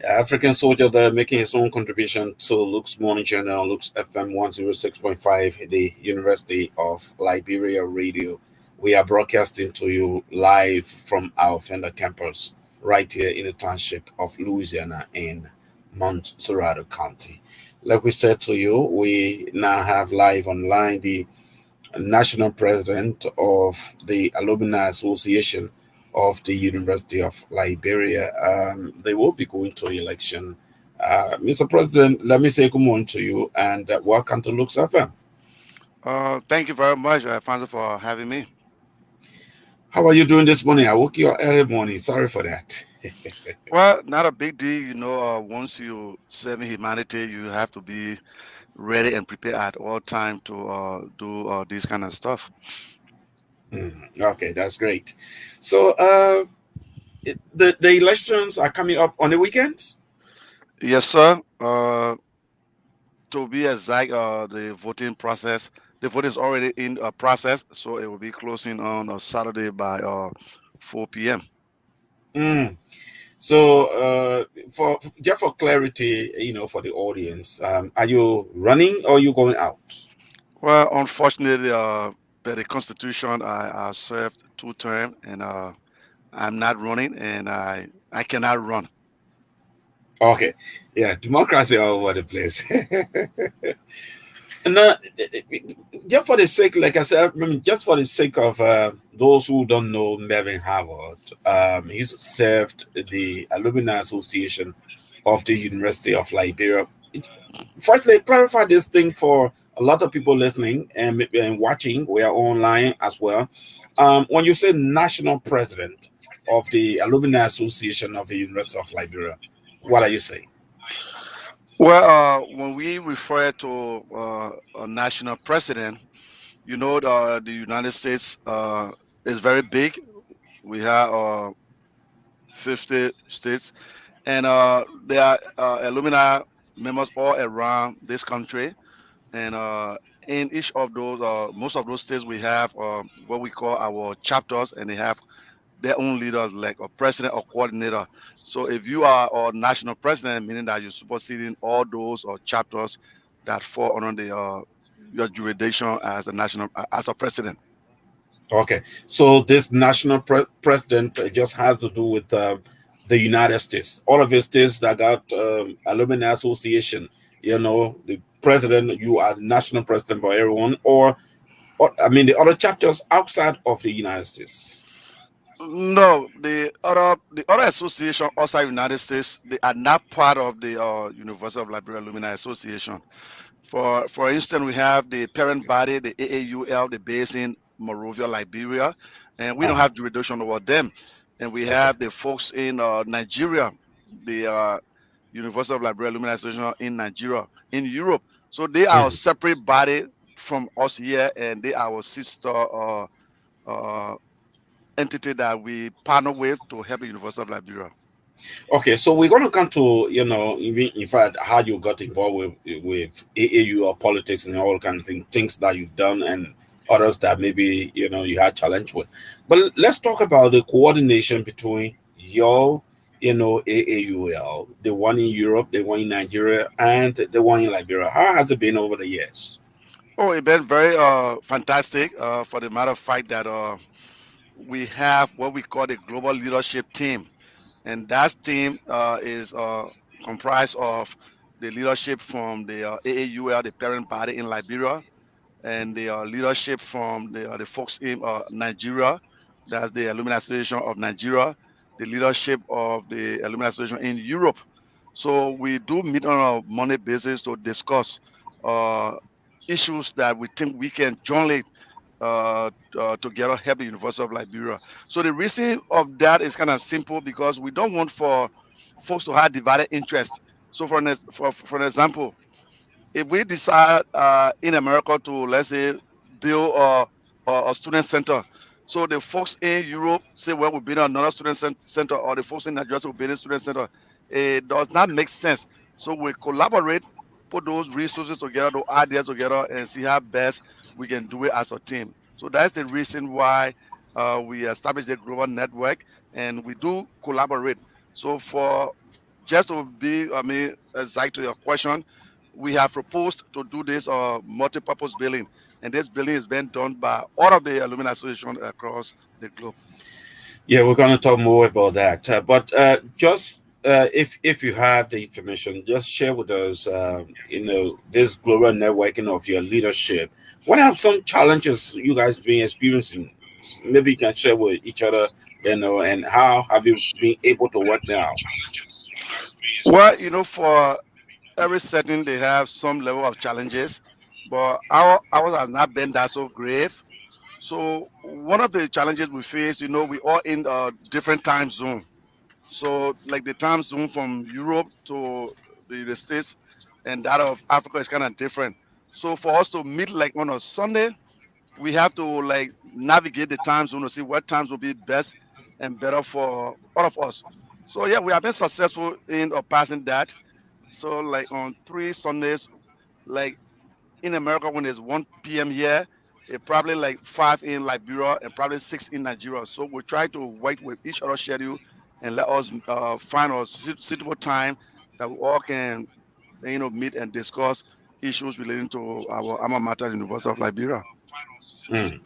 African soldier there making his own contribution to Luke's Morning Journal, Luke's FM 106.5, the University of Liberia Radio. We are broadcasting to you live from our Fender campus right here in the township of Louisiana in Montserrat County. Like we said to you, we now have live online the national president of the Alumni Association of the University of Liberia. They will be going to election. Mr. President, let me say good morning to you and welcome to Lux FM. Thank you very much, Alfonso, for having me. How are you doing this morning? I woke you up early morning. Sorry for that. Well, not a big deal. Once you serve humanity, you have to be ready and prepared at all time to do this kind of stuff. Okay, that's great. So, the elections are coming up on the weekends? Yes, sir. To be exact, the vote is already in process, so it will be closing on Saturday by 4 p.m. Mm. So, for just for clarity, for the audience, are you running or you going out? Well, unfortunately, by the Constitution, I served 2 terms, and I'm not running, and I cannot run. Okay, yeah, democracy all over the place. And just for the sake, like I said, I mean, just for the sake of those who don't know Melvin Harvard, he's served the Alumni Association of the University of Liberia. Firstly, clarify this thing for a lot of people listening and watching. We are online as well. When you say national president of the Alumni Association of the University of Liberia, what are you saying? Well, when we refer to a national president, the United States is very big. We have 50 states, and there are alumni members all around this country. And in each of those, most of those states, we have what we call our chapters, and they have their own leaders, like a president or coordinator. So if you are a national president, meaning that you're superseding all those or chapters that fall under your jurisdiction as a national as a president. Okay, so this national president just has to do with the United States. All of the states that got alumni association, the president, you are the national president for everyone, or I mean, the other chapters outside of the United States. No, the other association outside United States, they are not part of the University of Liberia Alumni Association. For instance, we have the parent body, the AAUL, the base in Monrovia, Liberia, and we don't Uh-huh. have jurisdiction over them. And we Okay. have the folks in Nigeria, the University of Liberia Alumni Association in Nigeria, in Europe. So they are a Mhm. separate body from us here, and they are our sister uh, entity that we partner with to help the University of Liberia. Okay, so we're going to come to even in fact how you got involved with AAU or politics and all kind of things that you've done and others that maybe you had challenge with. But let's talk about the coordination between your AAUL, the one in Europe, the one in Nigeria, and the one in Liberia. How has it been over the years? Oh, it's been very fantastic. For the matter of fact that we have what we call the global leadership team, and that team is comprised of the leadership from the AAUL, the parent body in Liberia, and the leadership from the folks in Nigeria, that's the Alumni Association of Nigeria, the leadership of the Alumni Association in Europe. So we do meet on a monthly basis to discuss uh, issues that we think we can jointly together help the University of Liberia. So the reason of that is kind of simple because we don't want for folks to have divided interest. So for an example, if we decide in America to, let's say, build a student center, so the folks in Europe say, well, we're building another center, or the folks in Nigeria say we're building a student center, it does not make sense. So we collaborate, put those resources together, those ideas together, and see how best we can do it as a team. So that's the reason why we established a global network, and we do collaborate. So for just to be, I mean, exact to your question, we have proposed to do this multi-purpose building, and this building is being done by all of the alumni association across the globe. Yeah, we're going to talk more about that. But just if you have the information, just share with us. This global networking of your leadership. What are some challenges you guys been experiencing? Maybe you can share with each other. And how have you been able to work now? Well, for every setting, they have some level of challenges, but ours has not been that so grave. So one of the challenges we face, we all in a different time zone. So like the time zone from Europe to the United States and that of Africa is kind of different. So for us to meet like on a Sunday, we have to like navigate the time zone to see what times will be best and better for all of us. So yeah, we have been successful in passing that. So like on 3 Sundays, like in America when it's 1 p.m. here, it probably like 5 in Liberia and probably 6 in Nigeria. So we try to work with each other's schedule and let us find a suitable time that we all can meet and discuss issues relating to our alma mater, University of Liberia. Mm.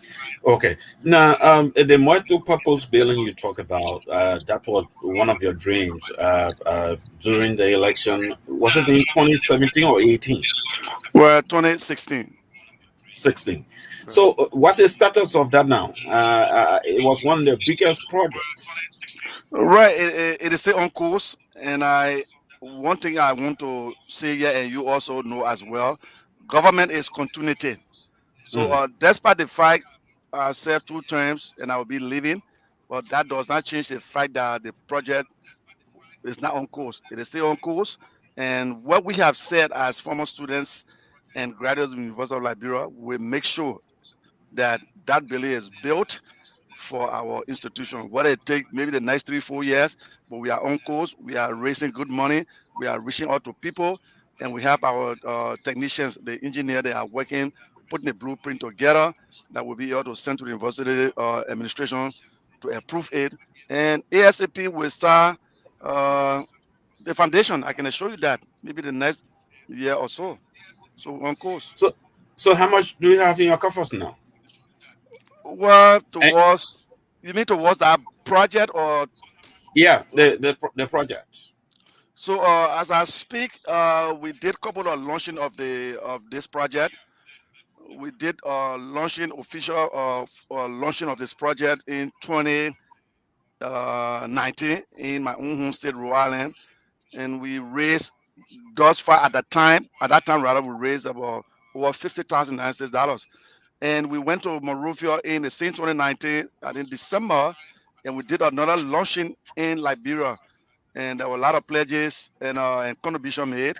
Okay. Now, the multi-purpose building you talk about, that was one of your dreams during the election. Was it in 2017 or 18? Well, 2016. 16. So, what's the status of that now? It was one of the biggest projects. Right, it is still on course, and I one thing I want to say here, and you also know as well, government is continuity. So, Mm. despite the fact I served 2 terms and I will be leaving, but that does not change the fact that the project is not on course. It is still on course, and what we have said as former students and graduates of the University of Liberia, we make sure that that building is built for our institution. What it take maybe the next 3 4 years, but we are on course. We are raising good money. We are reaching out to people, and we have our technicians, the engineer, they are working, putting the blueprint together that will be able to send to the university administration to approve it. And ASAP will start uh, the foundation. I can assure you that maybe the next year or so. So on course. So, so how much do you have in your coffers now? Well, Eh, towards you mean towards that project or yeah, the project. so as I speak, we did couple of launching of this project. We did launching official launching of this project in 2019 in my own home state, Rhode Island, and we raised thus far at that time rather we raised about over 50,000 United States dollars. And we went to Monrovia in the same 2019 and in December, and we did another launching in Liberia, and there were a lot of pledges and contribution made.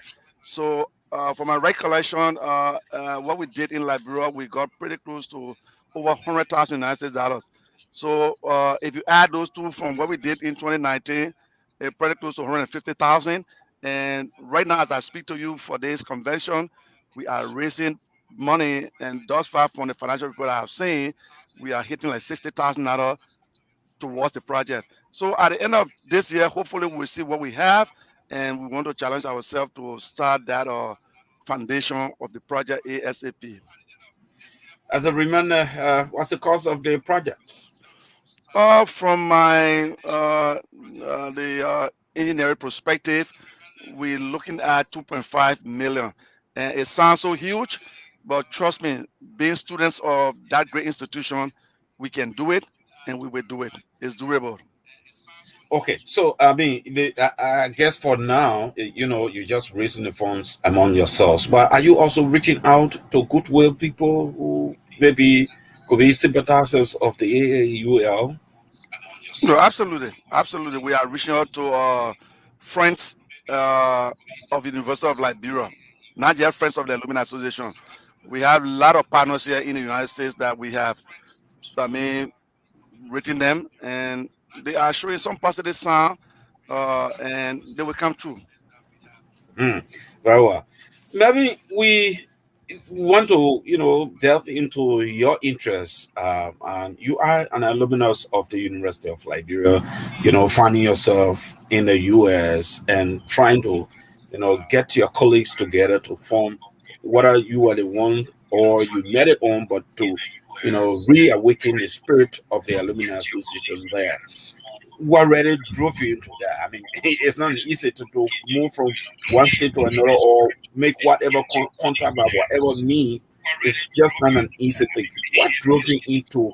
So, for my recollection, what we did in Liberia, we got pretty close to over 100,000 United States dollars. So, if you add those two from what we did in 2019, it's pretty close to 150,000. And right now, as I speak to you for this convention, we are raising money, and thus far from the financial report I have seen, we are hitting like $60,000 towards the project. So at the end of this year, hopefully we'll see what we have, and we want to challenge ourselves to start that foundation of the project ASAP. As a reminder, what's the cost of the project? From my the engineering perspective, we're looking at 2.5 million, and it sounds so huge, but trust me, being students of that great institution, we can do it, and we will do it. It's doable. Okay, so I mean, I guess for now, you're just raising the funds among yourselves. But are you also reaching out to goodwill people who maybe could be sympathizers of the AAUL? No, absolutely, absolutely. We are reaching out to friends of the University of Liberia, not just friends of the Alumni Association. We have a lot of partners here in the United States that we have, I mean, written them, and they are showing some positive sign, and they will come true. Hmm, very well. Maybe we. we want to, delve into your interests. And you are an alumnus of the University of Liberia, finding yourself in the US and trying to, get your colleagues together to form, whether you are the one or you met it on, but to, reawaken the spirit of the Alumni Association there. What really drove you into that? I mean, it's not easy to move from one state to another or make whatever contact by whatever means. It's just not an easy thing. What drove you into,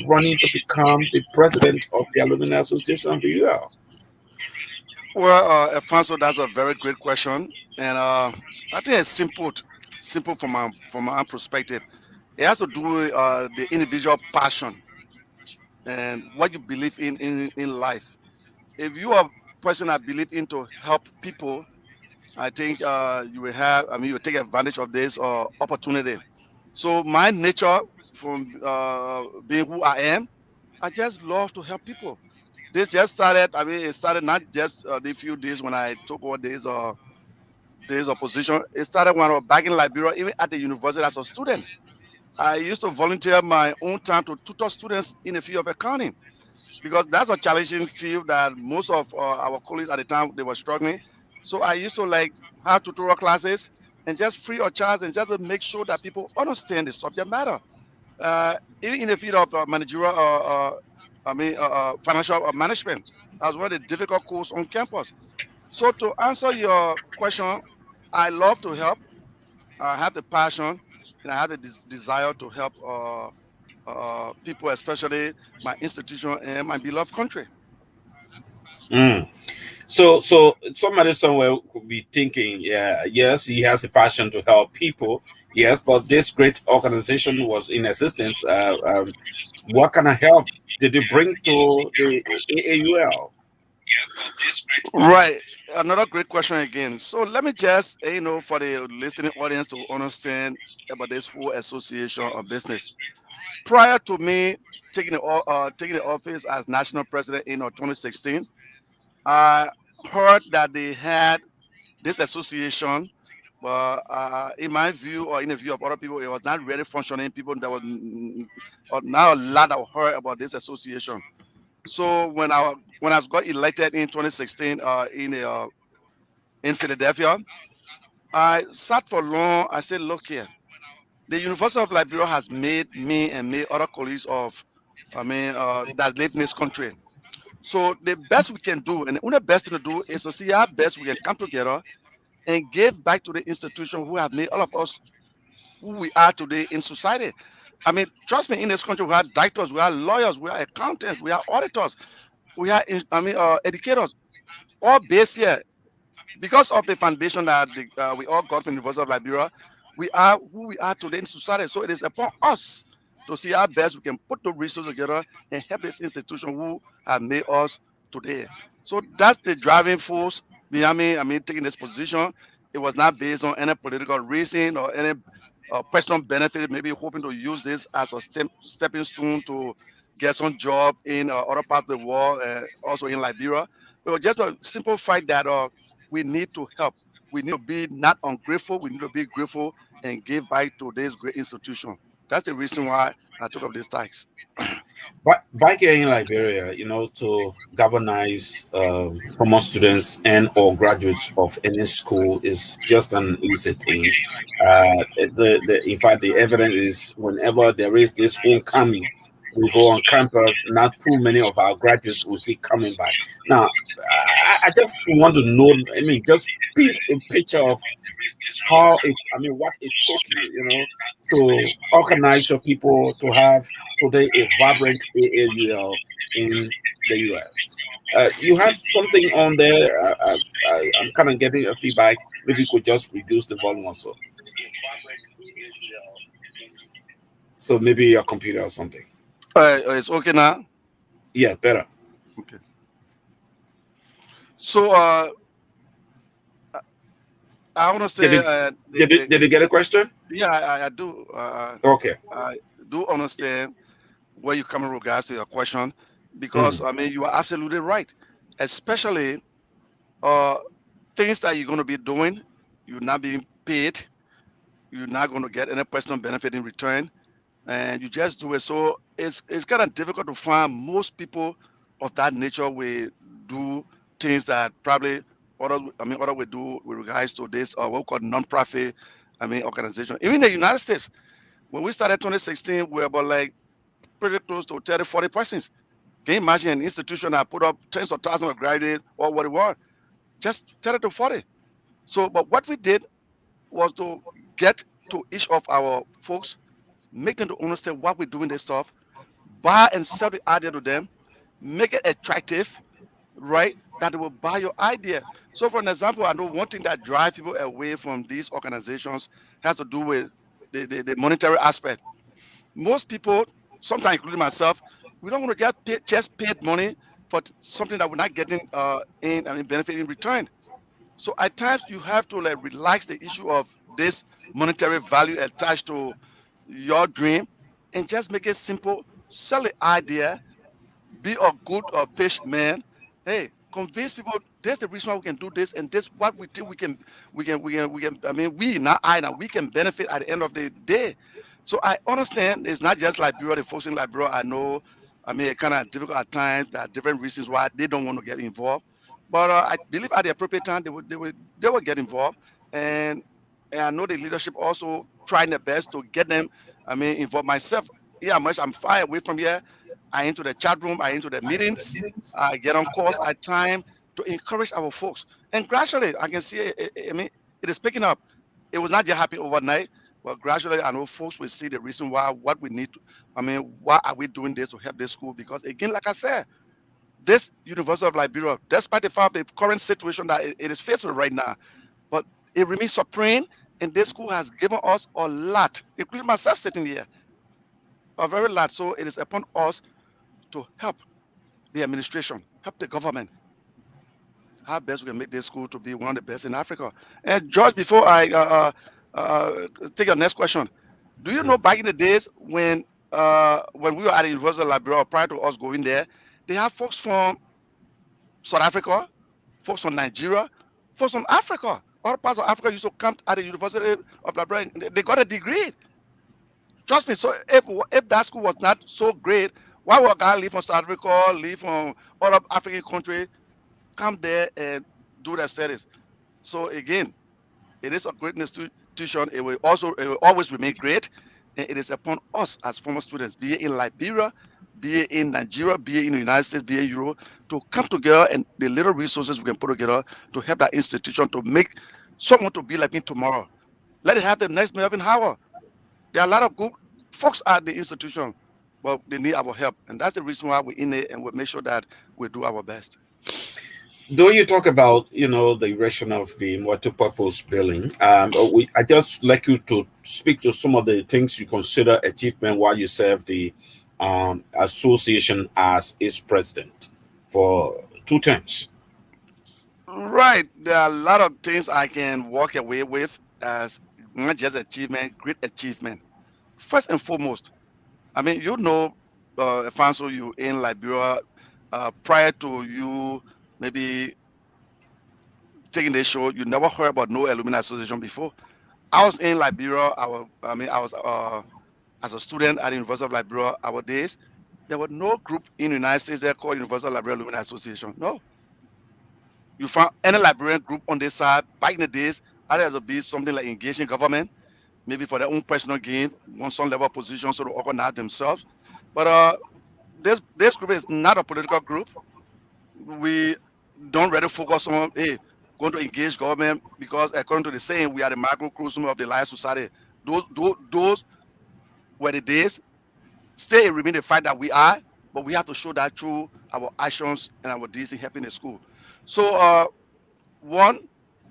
running to become the president of the Alumni Association of the UL? Well, Alfonso, that's a very great question, and I think it's simple from my own perspective. It has to do with the individual passion and what you believe in life. If you are a person that believe in to help people, I think you will have. I mean, you will take advantage of this opportunity. So my nature from being who I am, I just love to help people. This just started. I mean, it started not just the few days when I took over this position. It started when I was back in Liberia, even at the university as a student. I used to volunteer my own time to tutor students in the field of accounting because that's a challenging field that most of our colleagues at the time they were struggling. So I used to like have tutorial classes and just free of charge and just to make sure that people understand the subject matter. Even in the field of managerial, financial management, as one of the difficult course on campus. So to answer your question, I love to help. I have the passion and I have the desire to help people, especially my institution and my beloved country. Mm. So somebody somewhere could be thinking, yeah, yes, he has a passion to help people, yes, but this great organization was in existence. What kind of help did you bring to the AAUL? Right. Another great question again. So let me just, for the listening audience to understand about this whole association of business. Prior to me taking the office as national president in 2016, I heard that they had this association, but in my view or in the view of other people, it was not really functioning. People that was not a lot of heard about this association. So when I got elected in 2016 in Philadelphia, I sat for long. I said, look here, the University of Liberia has made me and made other colleagues that live in this country. So the best we can do, and the only best thing to do is to see how best we can come together and give back to the institution who have made all of us who we are today in society. I mean, trust me, in this country, we are doctors, we are lawyers, we are accountants, we are auditors, we are, educators, all based here because of the foundation that we all got from the University of Liberia. We are who we are today in society. So it is upon us to see how best we can put the resources together and help this institution who have made us today. So that's the driving force behind me. I mean, taking this position. It was not based on any political reason or any personal benefit. Maybe hoping to use this as a stepping stone to get some job in other parts of the world, also in Liberia. It was just a simple fact that we need to help. We need to be not ungrateful. We need to be grateful and give back to this great institution. That's the reason why I took up this tax. But back here in Liberia, to galvanize promote students and or graduates of any school is just an easy thing. In fact, the evidence is whenever there is this homecoming, we go on campus. Not too many of our graduates will see coming back. Now, I just want to know. I mean, just paint a picture of what it took you, to organize your people to have today a vibrant AAUL in the US. You have something on there. I'm kind of getting a feedback. Maybe you could just reduce the volume also. So maybe your computer or something. It's okay now. Yeah, better. Okay. So I want to Did say it? Did you get a question? yeah, I do. Okay. I do understand where you come in regards to your question because Mm. I mean you are absolutely right, especially uh, things that you're going to be doing, you're not being paid. You're not going to get any personal benefit in return, and you just do it. So it's kind of difficult to find most people of that nature will do things that probably other will do with regards to this what we call non-profit organization. Even in the United States, when we started 2016, we were about like pretty close to 30, 40 persons. Can you imagine an institution that put up tens of thousands of graduates or what it was? Just 30 to 40. So, but what we did was to get to each of our folks, make them to understand what we're doing this stuff, buy and sell the idea to them, make it attractive, right? That they will buy your idea. So, for an example, I know one thing that drives people away from these organizations has to do with the monetary aspect. Most people, sometimes including myself, we don't want to get paid, just paid money for something that we're not getting benefit in return. So at times you have to like relax the issue of this monetary value attached to your dream and just make it simple. Sell the idea, be a good pitch man. Hey, convince people there's the reason why we can do this, and this what we think we can. I mean, we not I now we can benefit at the end of the day. So I understand it's not just like bureau, the folks in like bureau. I know. I mean, it kind of difficult at times. There are different reasons why they don't want to get involved, but I believe at the appropriate time they will get involved, and and I know the leadership also trying their best to get them. I mean, involved myself. Yeah, much I'm far away from here. I into the chat room, I into the meetings, I get on course at time to encourage our folks. And gradually, I can see, I mean, it is picking up. It was not just happen overnight, but gradually, I know folks will see the reason why, what we need. Why are we doing this to help this school? Because again, like I said, this University of Liberia, despite the fact of the current situation that it is faced with right now, but it remains supreme, and this school has given us a lot, including myself sitting here, a very lot. So it is upon us to help the administration, help the government, how best we can make this school to be one of the best in Africa. And George, before I take your next question, do you know back in the days when we were at the University of Liberia, prior to us going there, they have folks from South Africa, folks from Nigeria, folks from Africa. Other parts of Africa used to come at the University of Liberia. And they got a degree. Trust me. So if that school was not so great, why would a guy leave from South Africa, leave from other African country, come there and do their studies? So again, it is a great institution. It will always remain great. And it is upon us as former students, be it in Liberia, be it in Nigeria, be it in the United States, be it Europe, to come together and the little resources we can put together to help that institution to make someone to be like me tomorrow. Let it have the next Melvin Howard. There are a lot of good folks at the institution, but they need our help. And that's the reason why we're in it, and we'll make sure that we do our best. Though you talk about, the erection of the multi-purpose building, I just like you to speak to some of the things you consider achievement while you serve the association as its president for 2 terms. Right. There are a lot of things I can walk away with as not just achievement, great achievement. First and foremost, I mean, Afonso, you in Liberia, prior to you maybe taking the show, you never heard about no alumni association before. I was in Liberia. I was as a student at the University of Liberia. Our days, there was no group in the United States there called University of Liberia Alumni Association. No, you found any Liberian group on this side back in the days. Either to be something like engaging government, maybe for their own personal gain, on some level of position, so to organize themselves. But this group is not a political group. We don't really focus on going to engage government because according to the saying, we are the microcosm of the life society. Those were the days. Still, it remains the fact that we are, but we have to show that through our actions and our deeds in helping the school. So, one,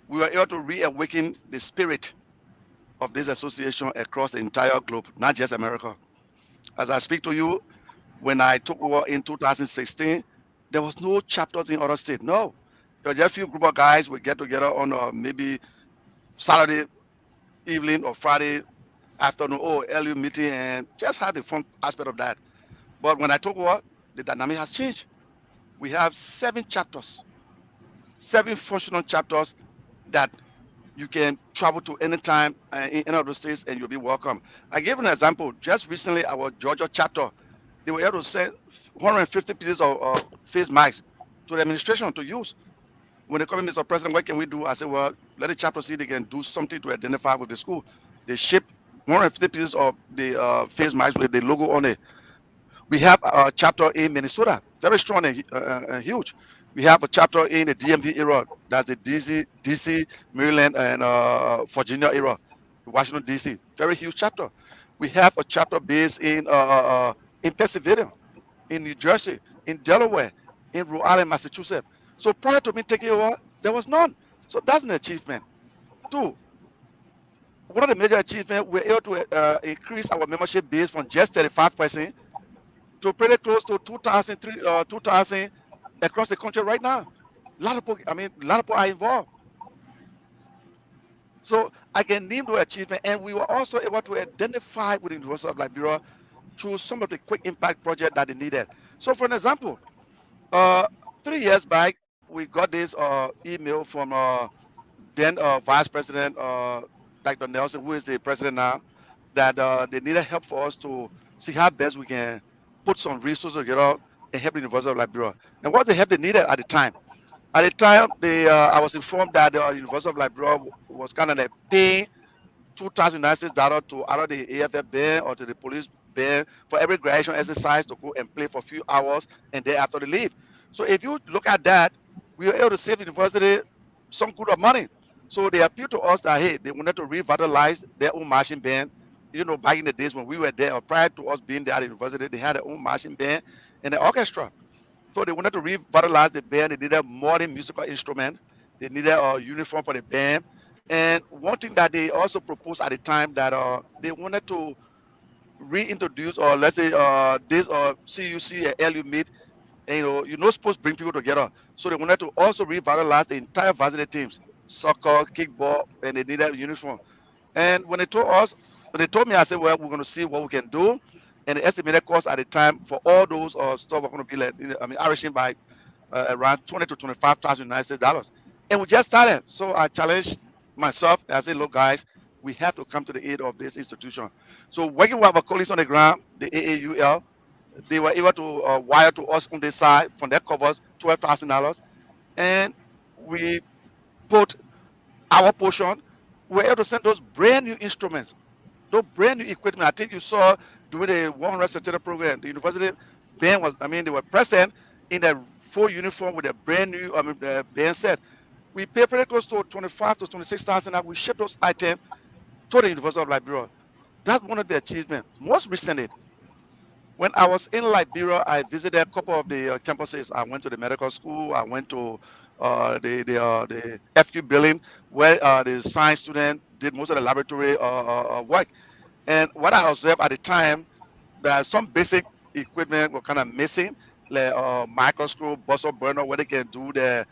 we were able to reawaken the spirit of this association across the entire globe, not just America. As I speak to you, when I took over in 2016, there was no chapters in other states. No, there were just a few group of guys we get together on maybe Saturday evening or Friday afternoon, early meeting, and just had the fun aspect of that. But when I took over, the dynamic has changed. We have 7 chapters, 7 functional chapters that You can travel to any time in any of those states and you'll be welcome. I gave an example. Just recently, our Georgia chapter, they were able to send 150 pieces of face masks to the administration to use. When they come in, Mr. President, what can we do? I said, well, let the chapter see they can do something to identify with the school. They shipped 150 pieces of the face masks with the logo on it. We have a chapter in Minnesota, very strong and huge. We have a chapter in the DMV era, that's the DC, Maryland, and Virginia era, Washington DC, very huge chapter. We have a chapter based in Pennsylvania, in New Jersey, in Delaware, in Rhode Island, Massachusetts. So prior to me taking over, there was none. So that's an achievement. Two, one of the major achievements, we're able to increase our membership base from just 35% to pretty close to 2,000 across the country right now. A lot of people, I mean, a lot of people are involved. So I can name the achievement, and we were also able to identify with the University of Liberia through some of the quick impact projects that they needed. So, for an example, uh, 3 years back, we got this email from then Vice President Dr. Nelson, who is the president now, that they needed help for us to see how best we can put some resources together and help the University of Liberia. And what the help they needed at the time? At the time, I was informed that the University of Liberia was kind of paying 2,000 United States dollars to either the AFF band or to the police band for every graduation exercise to go and play for a few hours and then after they leave. So if you look at that, we were able to save the university some good of money. So they appealed to us that hey, they wanted to revitalize their own marching band. You know, back in the days when we were there, or prior to us being there at the university, they had their own marching band and the orchestra. So they wanted to revitalize the band. They needed modern musical instruments. They needed a uniform for the band. And one thing that they also proposed at the time that they wanted to reintroduce, or let's say this CUC and LU meet, and you're not supposed to bring people together. So they wanted to also revitalize the entire varsity teams, soccer, kickball, and they needed a uniform. And when they told me, I said, well, we're going to see what we can do. And the estimated cost at the time for all those stuff are going to be like, I mean, averaging by around 20 to 25,000 United States dollars. And we just started. So I challenged myself. I said, look, guys, we have to come to the aid of this institution. So working with our colleagues on the ground, the AAUL, they were able to wire to us on this side from their covers $12,000, and we put our portion. We were able to send those brand new instruments, those brand new equipment. I think you saw during the 100 September program, the university band was, I mean, they were present in a full uniform with a brand new, I mean, band set. We paid pretty close to 25 to 26,000, and we shipped those items to the University of Liberia. That's one of the achievements. Most recently, when I was in Liberia, I visited a couple of the campuses. I went to the medical school. I went to the FQ building where the science student did most of the laboratory work. And what I observed at the time, that some basic equipment were kind of missing, like microscope, buzzer burner, where they can do the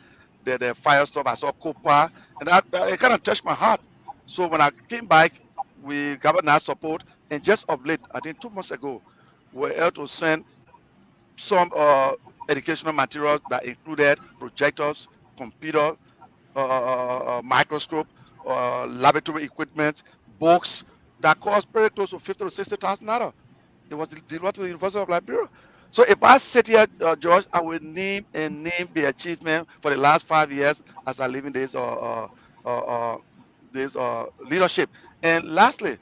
fire stuff. I saw copper, and that it kind of touched my heart. So when I came back, we got that support, and just of late, I think 2 months ago, we were able to send some educational materials that included projectors, computer, microscope, laboratory equipment, books that cost very close to 50 to 60,000 dollars. It was delivered to the University of Liberia. So if I sit here, George, I will name the achievement for the last 5 years as I live in uh, uh, this leadership. And lastly,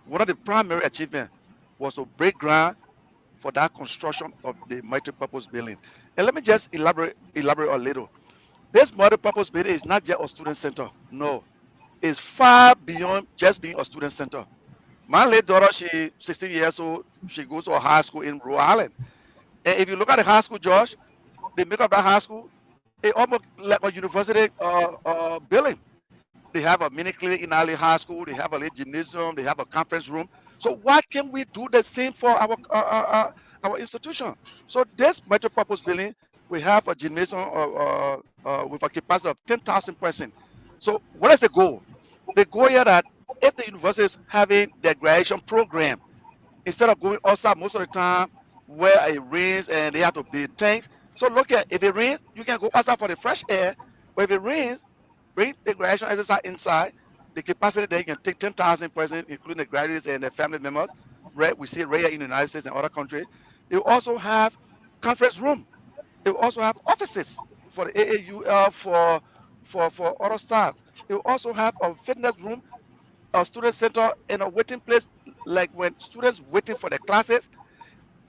one of the primary achievements was to break ground for that construction of the multi-purpose building. And let me just elaborate a little. This multi-purpose building is not just a student center. No, it's far beyond just being a student center. My late daughter, she 16 years old, she goes to a high school in Rhode Island. And if you look at the high school, Josh, they make up that high school, it almost like a university building. They have a mini clinic in Ali High School. They have a little gymnasium. They have a conference room. So why can't we do the same for our institution? So this multi-purpose building, we have a gymnasium with a capacity of 10,000 persons. So what is the goal? The goal here that if the university is having their graduation program, instead of going outside most of the time where it rains and they have to build tanks. So look at, if it rains, you can go outside for the fresh air. But if it rains, bring the graduation exercise inside. The capacity there, you can take 10,000 persons, including the graduates and their family members. Right, we see it rare in the United States and other countries. It will also have conference room. It will also have offices for the AAUL, for other staff. It will also have a fitness room, a student center, and a waiting place. Like when students waiting for the classes,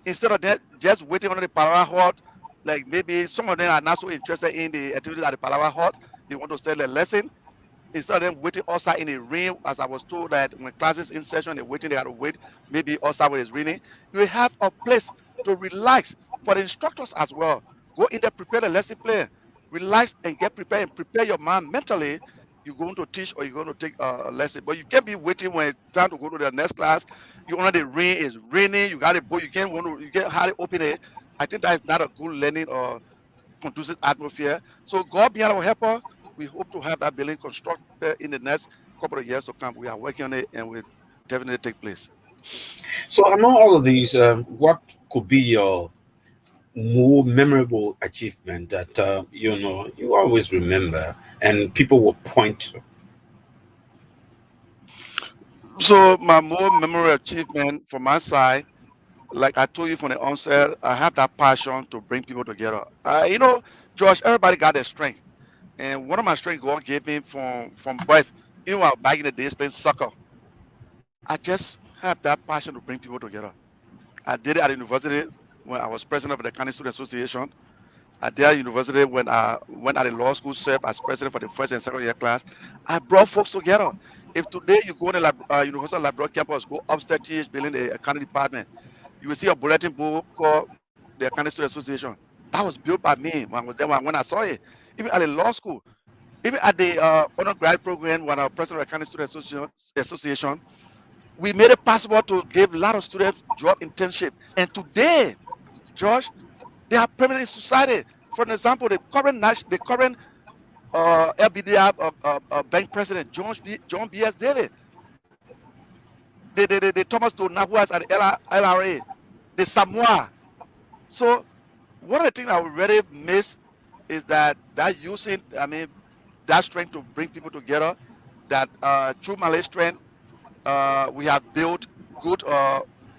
instead of that, just waiting under the Palawa hut, like maybe some of them are not so interested in the activities at the Palawa hut. They want to study the lesson. Instead of them waiting outside in the rain, as I was told that when classes in session, they're waiting, they got to wait, maybe outside when it's raining. You will have a place to relax for the instructors as well. Go in there, prepare the lesson plan, relax and get prepared and prepare your mind mentally. You're going to teach or you're going to take a lesson, but you can't be waiting when it's time to go to the next class. You under the rain, it's raining, you got a book, you can't want to, you can't hardly open it. I think that is not a good learning or conducive atmosphere. So God being our helper, we hope to have that building constructed in the next couple of years to come. We are working on it and will definitely take place. So among all of these, what could be your more memorable achievement that you always remember and people will point to? So my more memorable achievement from my side, like I told you from the onset, I have that passion to bring people together. Josh, everybody got their strength. And one of my strengths God gave me from birth, back in the days playing soccer. I just have that passion to bring people together. I did it at university when I was president of the County Student Association. I did at university when I went at the law school, served as president for the first and second year class. I brought folks together. If today you go in the University of Liberia campus, go upstairs TH building, the accounting department, you will see a bulletin board called the County Student Association. That was built by me when I was there, when I saw it. Even at the law school, even at the undergrad program when I was president of the County Student Association, we made it possible to give a lot of students job internship. And today, Josh, they are permanent in society. For an example, the current LBDI bank president, John B.S. David, the Thomas Dona, who was at the LRA, the Samoa. So one of the things I would really miss is that using, that strength to bring people together, that through Malay strength, we have built good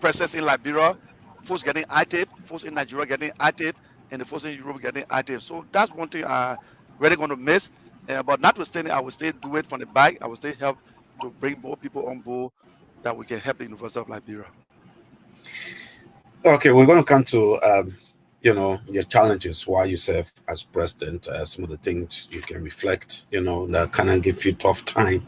presence in Liberia, folks getting active, folks in Nigeria getting active, and the folks in Europe getting active. So that's one thing I really going to miss. But notwithstanding, I will still do it from the back. I will still help to bring more people on board that we can help the University of Liberia. Okay, we're going to come to your challenges while you serve as president. Some of the things you can reflect, that kind of give you tough time.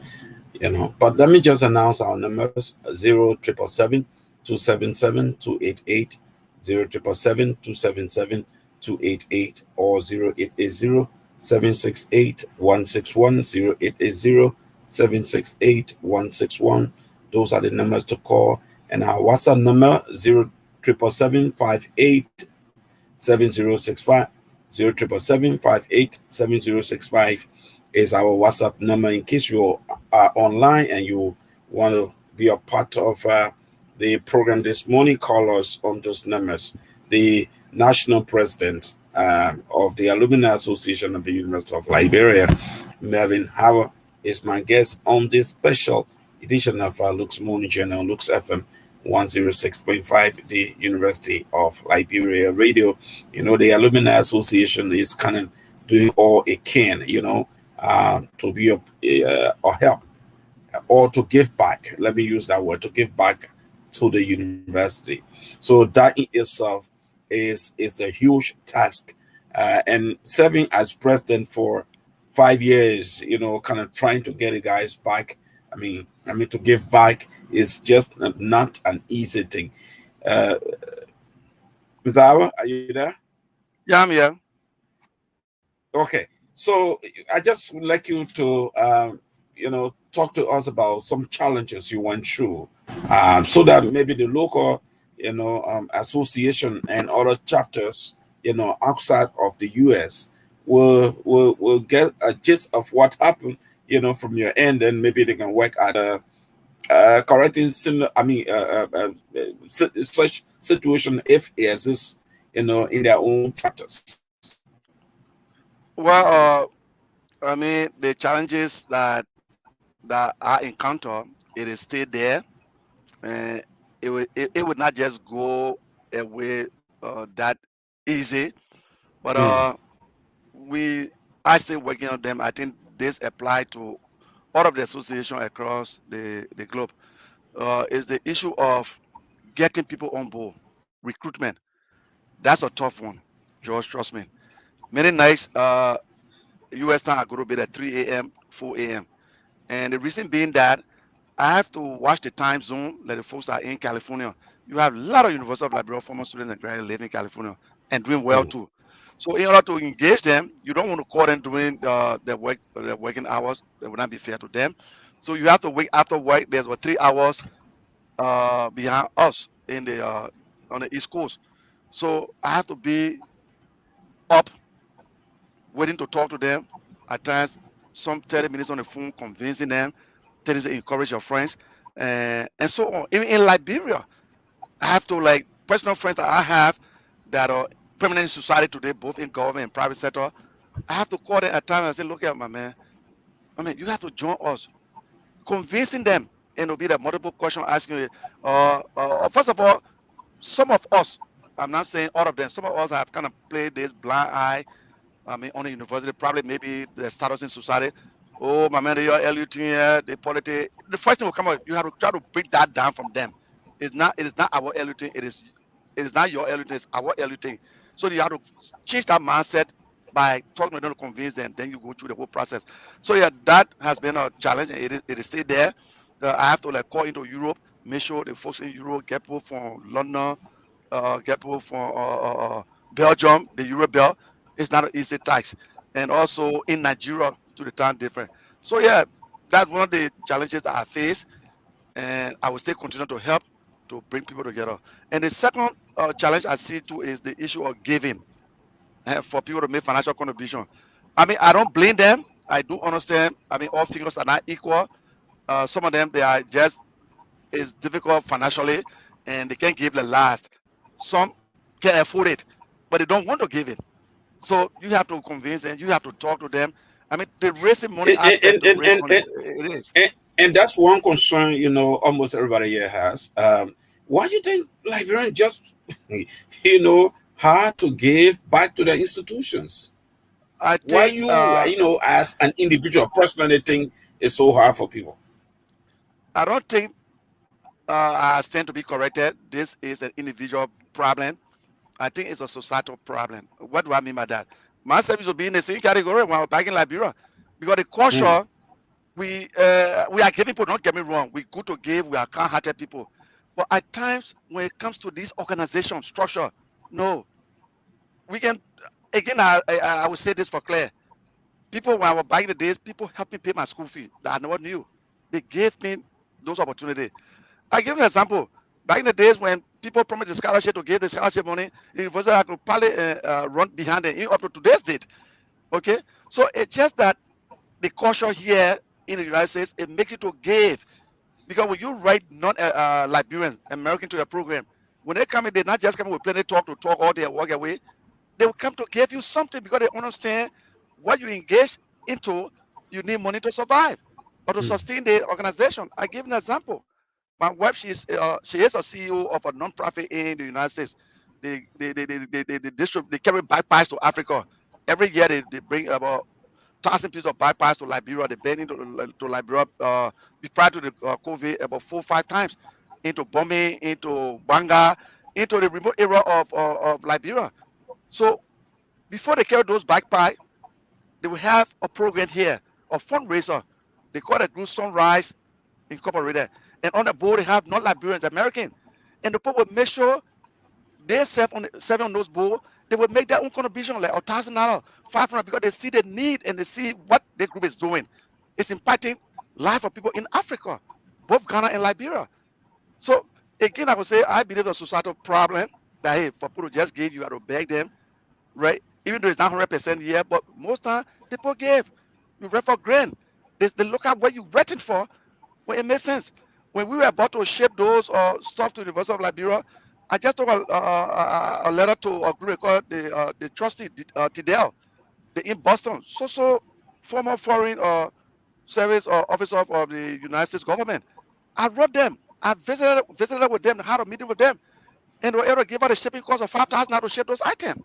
But let me just announce our numbers: 077-277-288, 077-277-288, or 0880-768-161, 0880-768-161. Those are the numbers to call. And our WhatsApp number: 077-58-7065, 077-58-7065 is our WhatsApp number in case you are online and you want to be a part of the program this morning. Call us on those numbers. The national president of the Alumni Association of the University of Liberia, Melvin, is my guest on this special edition of Luke's Morning Journal, Luke's FM 106.5, the University of Liberia Radio. The Alumni Association is kind of doing all it can, to be a help or to give back. Let me use that word, to give back to the university. So that in itself is a huge task. And serving as president for 5 years, kind of trying to get the guys back. To give back is just not an easy thing. Mizawa, are you there? Yeah, I'm here. Okay, so I just would like you to, talk to us about some challenges you went through, so that maybe the local, association and other chapters, outside of the U.S. will get a gist of what happened, from your end, and maybe they can work at correcting similar, such situation if it exists, in their own chapters. Well, the challenges that that I encounter, it is still there, and it would not just go away that easy. But Mm, we I still working on them. I think this apply to all of the association across the globe. Is the issue of getting people on board, recruitment. That's a tough one, George. Trust me. Many nights, U.S. time, I go to bed at 3 a.m., 4 a.m. And the reason being that I have to watch the time zone that the folks are in California. You have a lot of University of Liberia former students and graduates living in California and doing well mm. too. So in order to engage them, you don't want to call them during their working hours. That would not be fair to them. So you have to wait after work. There's what 3 hours behind us in the on the East Coast. So I have to be up waiting to talk to them. At times, some 30 minutes on the phone, convincing them, telling them encourage your friends, and so on. Even in Liberia, I have to like personal friends that I have that are permanent in society today, both in government and private sector. I have to call them at times and say, look at my man. I mean, you have to join us, convincing them, and it'll be the multiple question asking you. First of all, some of us, I'm not saying all of them, some of us have kind of played this blind eye. I mean, on the university, probably maybe the status in society. Oh, my man, your LUT, the politics. The first thing will come out. You have to try to break that down from them. It is not our LUT. It is not your LUT. It's our LUT. So you have to change that mindset by talking to them to convince them. Then you go through the whole process. So yeah, that has been a challenge. And it is still there. I have to like call into Europe, make sure the folks in Europe get people from London, get people from Belgium, the Euro Belt. It's not an easy task. And also in Nigeria to the time different. So yeah, that's one of the challenges that I face, and I will still continue to help to bring people together. And the second challenge I see too is the issue of giving for people to make financial contribution. I mean, I don't blame them. I do understand. I mean, all fingers are not equal. Some of them they are just it's difficult financially and they can't give the last. Some can afford it, but they don't want to give it. So you have to convince them, you have to talk to them. I mean, the raising money And, aspect and, to and, raise and, money, and, it is. and that's one concern, almost everybody here has. Why do you think Liberians just, hard to give back to their institutions? I Why think as an individual, personally think it's so hard for people? I don't think I stand to be corrected. This is an individual problem. I think it's a societal problem. What do I mean by that? Myself is to be in the same category when I was back in Liberia, because the Mm, culture we are giving people. Don't get me wrong. We good to give. We are kind-hearted people, but at times when it comes to this organization structure, no, we can. Again, I will say this for clear. People when I was back in the days, people helped me pay my school fee that I never knew. They gave me those opportunities. I give an example. Back in the days when people promised the scholarship to give the scholarship money, the university I could probably run behind them up to today's date. Okay, so it's just that the culture here in the United States it make you to give because when you write non-Liberian American to your program, when they come in, they not just come with plenty talk to talk all day walk away. They will come to give you something because they understand what you engage into. You need money to survive or to mm, sustain the organization. I give an example. My wife, she is a CEO of a nonprofit in the United States. They carry backpacks to Africa. Every year they bring about 1,000 pieces of bypass to Liberia. They been to Liberia prior to the COVID about 4 or 5 times into bombing, into Banga, into the remote area of Liberia. So before they carry those backpacks, they will have a program here, a fundraiser. They call it Group Sunrise Incorporated. And on the board, they have non-Liberians, American. And the people will make sure they serve on those board. They will make their own contribution, like $1,000, 500, because they see the need and they see what the group is doing. It's impacting life of people in Africa, both Ghana and Liberia. So again, I would say I believe a societal problem that hey, for people to just give, you have to beg them, right? Even though it's not 100% yet, but most time people give. You rent for grand. They look at what you're renting for. Well, it makes sense. When we were about to ship those stuff to the University of Liberia, I just took a letter to a group called the trustee Tidel, they in Boston. So former foreign. Service or Office of the United States government. I wrote them. I visited with them, had a meeting with them, and were able to give out a shipping cost of $5,000 to ship those items.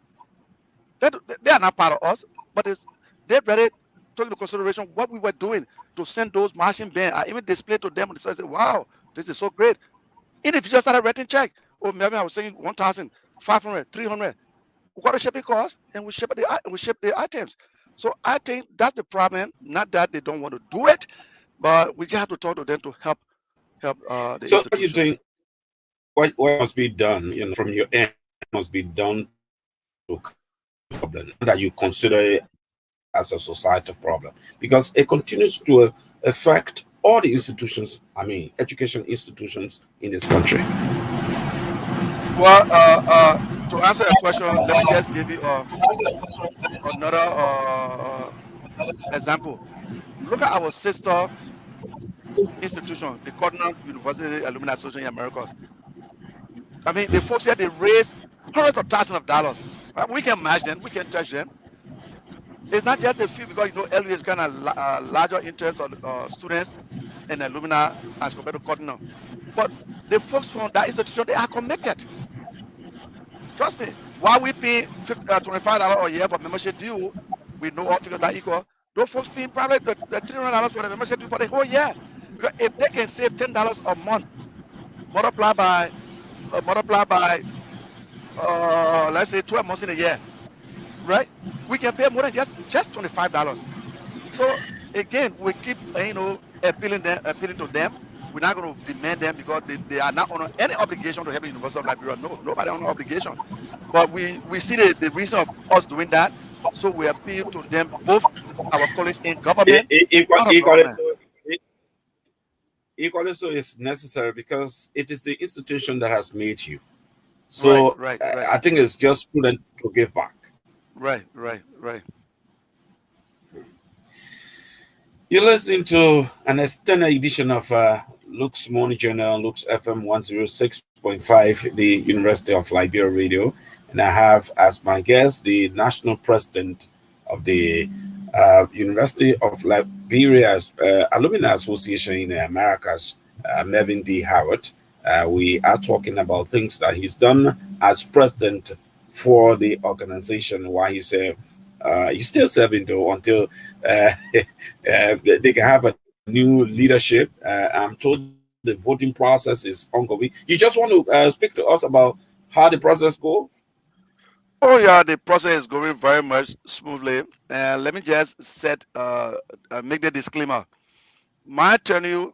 They, they are not part of us, but they ready took into consideration what we were doing to send those marching band. I even displayed to them and said, wow, this is so great. And if you just started writing check, or maybe I was saying 1,500, 300, we got a shipping cost and we ship the items. So I think that's the problem. Not that they don't want to do it, but we just have to talk to them to help the So what do you institution. think? What must be done? From your end, must be done to problem that you consider it as a societal problem because it continues to affect all the institutions. I mean, education institutions in this country. Well, to answer a question, let me just give you another example. Look at our sister institution, the Cardinal University Alumni Association in Americas. I mean, the folks here, they raised hundreds of thousands of dollars. Right? We can match them, we can touch them. It's not just a few because LU is kind of larger interest of students and alumni as compared to Cardinal. But the folks from that institution, they are committed. Trust me. While we pay $25 a year for membership due, we know all figures are equal. Those folks paying probably the $300 for the membership due for the whole year. Because if they can save $10 a month, multiply by multiply by let's say 12 months in a year, right? We can pay more than just $25. So again, we keep appealing to them. We're not going to demand them because they are not under any obligation to help the University of Liberia. No, nobody under obligation. But we see the reason of us doing that. So we appeal to them, both our college in government and out of Equally government. so, equally so is necessary because it is the institution that has made you. Right, So right, right, I think it's just prudent to give back. right, right, right. You're listening to an extended edition of Luke's Morning Journal, Luke's FM 106.5, the University of Liberia Radio. And I have as my guest the national president of the University of Liberia's Alumni Association in the Americas, Melvin D. Howard. We are talking about things that he's done as president for the organization while he's still serving though until they can have a new leadership. I'm told the voting process is ongoing. You just want to speak to us about how the process goes? Oh yeah, the process is going very much smoothly. And let me just make the disclaimer. My tenure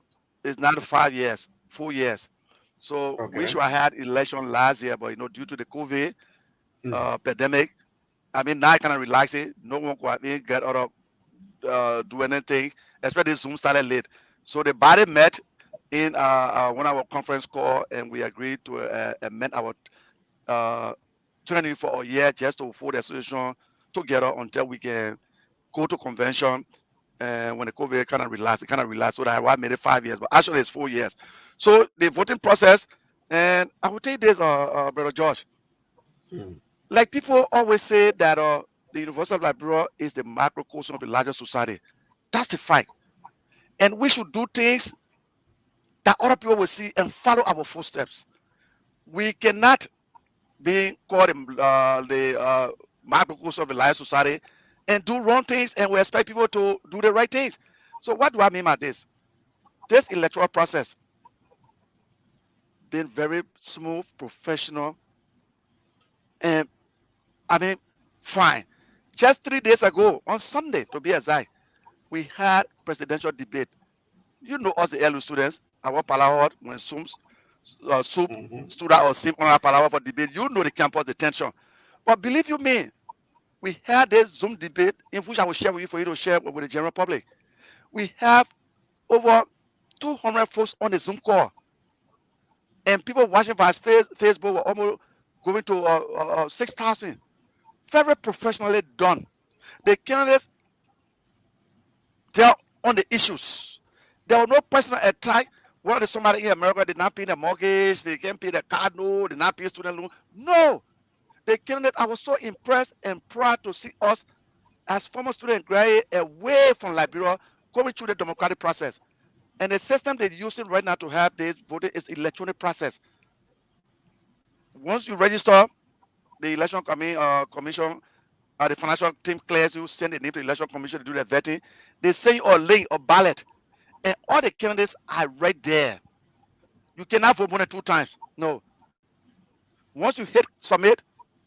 is not 5 years, 4 years. So we Okay. should have had election last year, but due to the COVID Mm. pandemic, I mean now I kind of relax it. No one could get out of do anything, especially Zoom started late. So the body met in one of our conference call, and we agreed to amend our uh, training for a year just to hold the association together until we can go to convention. And when the COVID kind of relaxed. So that I made it 5 years, but actually it's 4 years. So the voting process, and I will tell you this, brother George. Mm. Like people always say that the University of Liberia is the microcosm of the larger society. That's the fact. And we should do things that other people will see and follow our footsteps. We cannot be called the microcosm of the larger society and do wrong things and we expect people to do the right things. So what do I mean by this? This electoral process been very smooth, professional, and I mean fine. Just 3 days ago, on Sunday to be exact, we had presidential debate. You know us, the LU students, our Palahot, when Soup Mhm. stood out or Sim on our Palahot for debate, you know the campus, the tension. But believe you me, we had this Zoom debate in which I will share with you for you to share with the general public. We have over 200 folks on the Zoom call, and people watching via Facebook were almost going to 6,000. Very professionally done. The candidates, they're on the issues. There was no personal attack. What if somebody in America did not pay the mortgage, they can't pay the card note, did not pay student loan? No. The candidates, I was so impressed and proud to see us as former student graduate away from Liberia going through the democratic process. And the system they're using right now to have this voting is electronic process. Once you register, the commission, the financial team clears you, send the name to the election commission to do the vetting. They send you a link, a ballot, and all the candidates are right there. You cannot vote more than 2 times. No. Once you hit submit,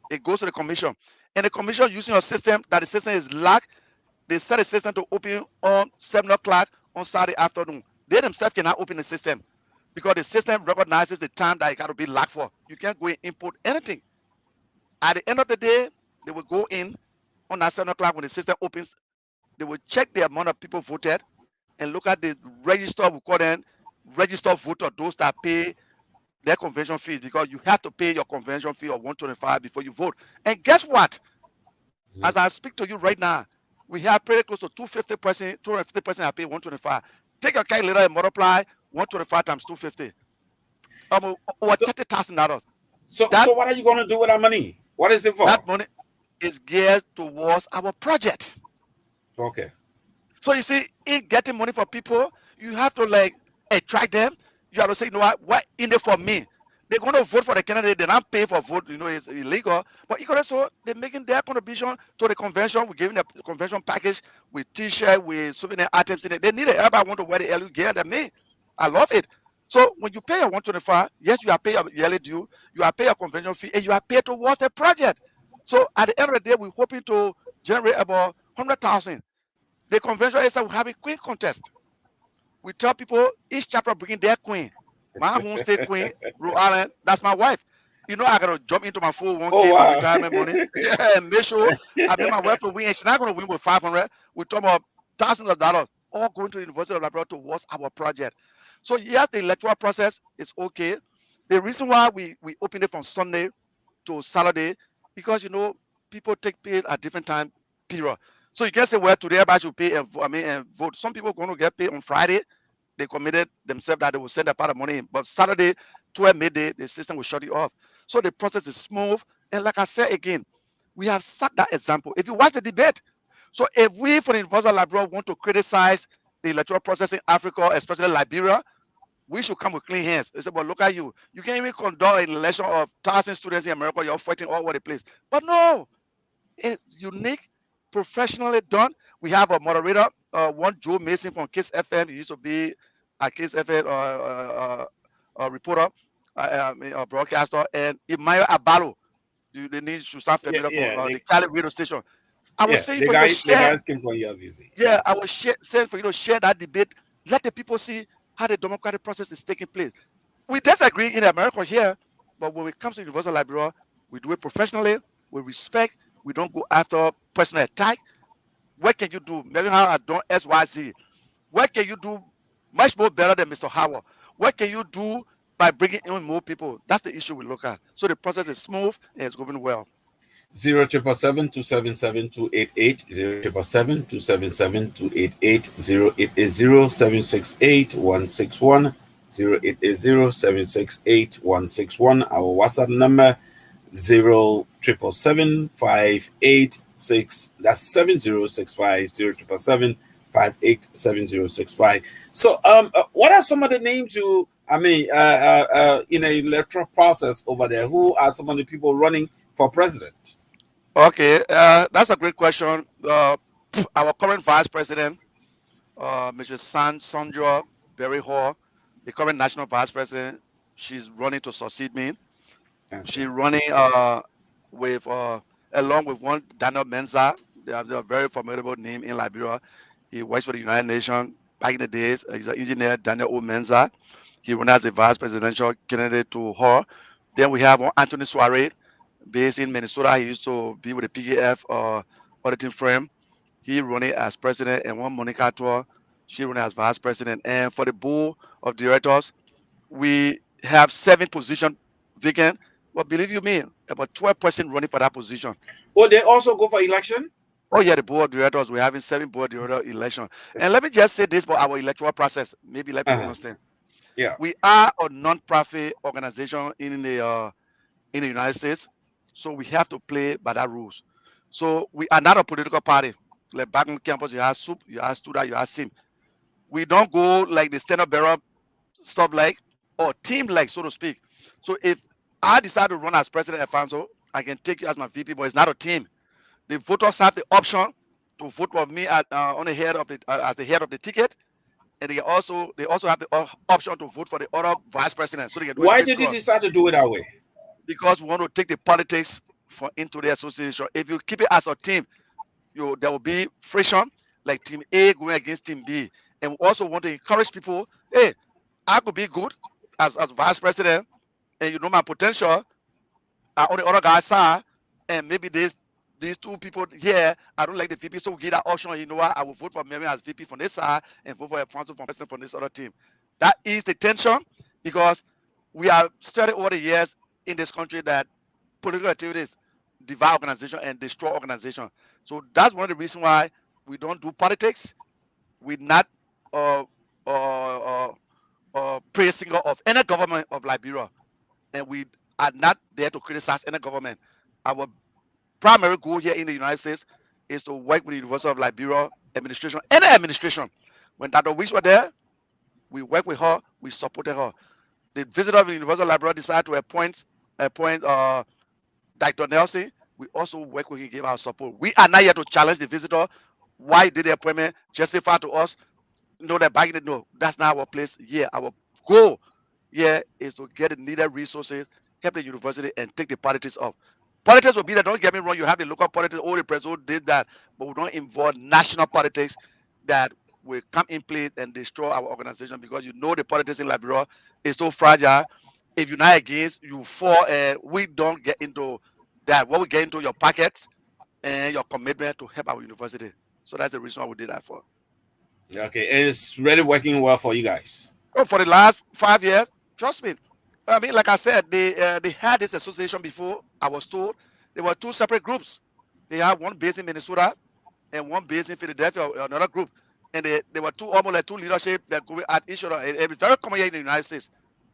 it goes to the commission. And the commission using a system that the system is locked, they set the system to open on 7 o'clock on Saturday afternoon. They themselves cannot open the system because the system recognizes the time that it got to be locked for. You can't go and input anything. At the end of the day, they will go in on that 7 o'clock when the system opens. They will check the amount of people voted and look at the register, we call them registered voter, those that pay their convention fee, because you have to pay your convention fee of 125 before you vote. And guess what? Mhm. As I speak to you right now, we have pretty close to 250%, 250% have paid 125. Take your calculator and multiply 125 times 250. Over So, $30,000. so, That so what are you going to do with that money? What is it that for? money is geared towards our project. Okay. So you see, in getting money for people, you have to like attract them. You have to say, you know what in it for me? They're going to vote for the candidate. They're not paying for vote. It's illegal. But equally so, they're making their contribution to the convention. We're giving the convention package with T-shirt, with souvenir items in it. They need it. Everybody want to wear the LU gear than me. I love it. So when you pay your 125, yes, you are paying your yearly due. You are paying your convention fee, and you are paid towards the project. So at the end of the day, we're hoping to generate about 100,000. The convention is that we have a queen contest. We tell people each chapter bringing their queen. My home state queen, Rhode Island, that's my wife. I gotta jump into my Oh 401k, my wow. retirement money. Yeah, and make sure I make my wife to win. And she's not gonna win with 500. We're talking about thousands of dollars, all going to the University of Labrador towards our project. So yes, the electoral process is okay. The reason why we open it from Sunday to Saturday, because people take pay at different time period. So you can say, well, today everybody should pay and vote. Some people are going to get paid on Friday. They committed themselves that they will send a part of money in. But Saturday, 12 midday, the system will shut it off. So the process is smooth. And like I said again, we have set that example. If you watch the debate, so if we for the Universal Library want to criticize the electoral process in Africa, especially Liberia, we should come with clean hands. They say, but look at you. You can't even conduct an election of 1,000 students in America. You're fighting all over the place. But no, it's unique, professionally done. We have a moderator, one Joe Mason from Kiss FM. He used to be a Kiss FM reporter, a broadcaster, and Imaya Abalo. They need to sound Yeah, familiar from yeah, the Cali radio station. I was yeah. saying The for you to guy, the share. guys came from UVC. Yeah, Yeah. I was saying for you to share that debate. Let the people see how the democratic process is taking place. We disagree in America here, but when it comes to Universal Library, we do it professionally, with respect. We don't go after personal attack. What can you do? Maybe how I done SYZ. What can you do much more better than Mr. Howard? What can you do by bringing in more people? That's the issue we look at. So the process is smooth and it's going well. 077 277 288 077 288 0880 768 161 0880 768 161. Our WhatsApp number 0777586. That's 7065 077 587 7065. So what are some of the names you in a electoral process over there? Who are some of the people running for president? Okay, that's a great question. Our current vice president, Mrs. Sandra Berry Hall, the current national vice president, she's running to succeed me. Okay. She's running with along with one Daniel Menza. They are very formidable name in Liberia. He works for the United Nations back in the days. He's an engineer, Daniel O. Menza. He ran as a vice presidential candidate to her. Then we have Anthony Soare, based in Minnesota. He used to be with the PGF auditing firm. He running as president, and one Monica Tour, she running as vice president. And for the board of directors, we have 7 positions vacant. But believe you me, about 12% running for that position. Oh, they also go for election? Oh yeah, the board of directors, we're having 7 board director election. And let me just say this for our electoral process. Maybe let people Uh-huh. understand. Yeah. We are a non-profit organization in the United States, so we have to play by that rules. So we are not a political party. Like back on campus, you have SOUP, you have STUDA, you have SIM. We don't go like the standard bearer stuff like or team like, so to speak. So if I decide to run as President Alfonso, I can take you as my VP, but it's not a team. The voters have the option to vote for me on the head of the as the head of the ticket, and they also have the option to vote for the other vice president, so they can do a Why did you crisscross. decide to do it that way? Because we want to take the politics for into the association. If you keep it as a team, there will be friction, like team A going against team B, and we also want to encourage people. Hey, I could be good as vice president, and you know my potential on the other guy's side, and maybe these two people here, I don't like the VP, so we get that option. You know what? I will vote for Melvin as VP from this side and vote for Alfonso for president from this other team. That is the tension because we have studied over the years in this country that political activities divide organization and destroy organization. So that's one of the reasons why we don't do politics. We're not uh, uh, praise singer of any government of Liberia, and we are not there to criticize any government. Our primary goal here in the United States is to work with the University of Liberia administration, any administration. When Dr. Weeks were there, we worked with her, we supported her. The visitor of the University of Liberia decided to appoint Dr. Nelson. We also work with him, give our support. We are not here to challenge the visitor. Why did the appointment justify to us? No, that back in the no, that's not our place. Yeah, our goal here is to get the needed resources, help the university, and take the politics off. Politics will be there. Don't get me wrong. You have the local politics, all the president did that, but we don't involve national politics that will come in place and destroy our organization because you know the politics in Liberia is so fragile. If you're not against, you fall, and we don't get into that. What we get into your pockets and your commitment to help our university. So that's the reason why we did that for. Okay, and it's really working well for you guys. Oh, for the last 5 years, trust me. I mean, like I said, they had this association before. I was told there were two separate groups. They had one based in Minnesota and one based in Philadelphia, another group. And they were two almost like two leadership that go at each other. It's very common here in the United States.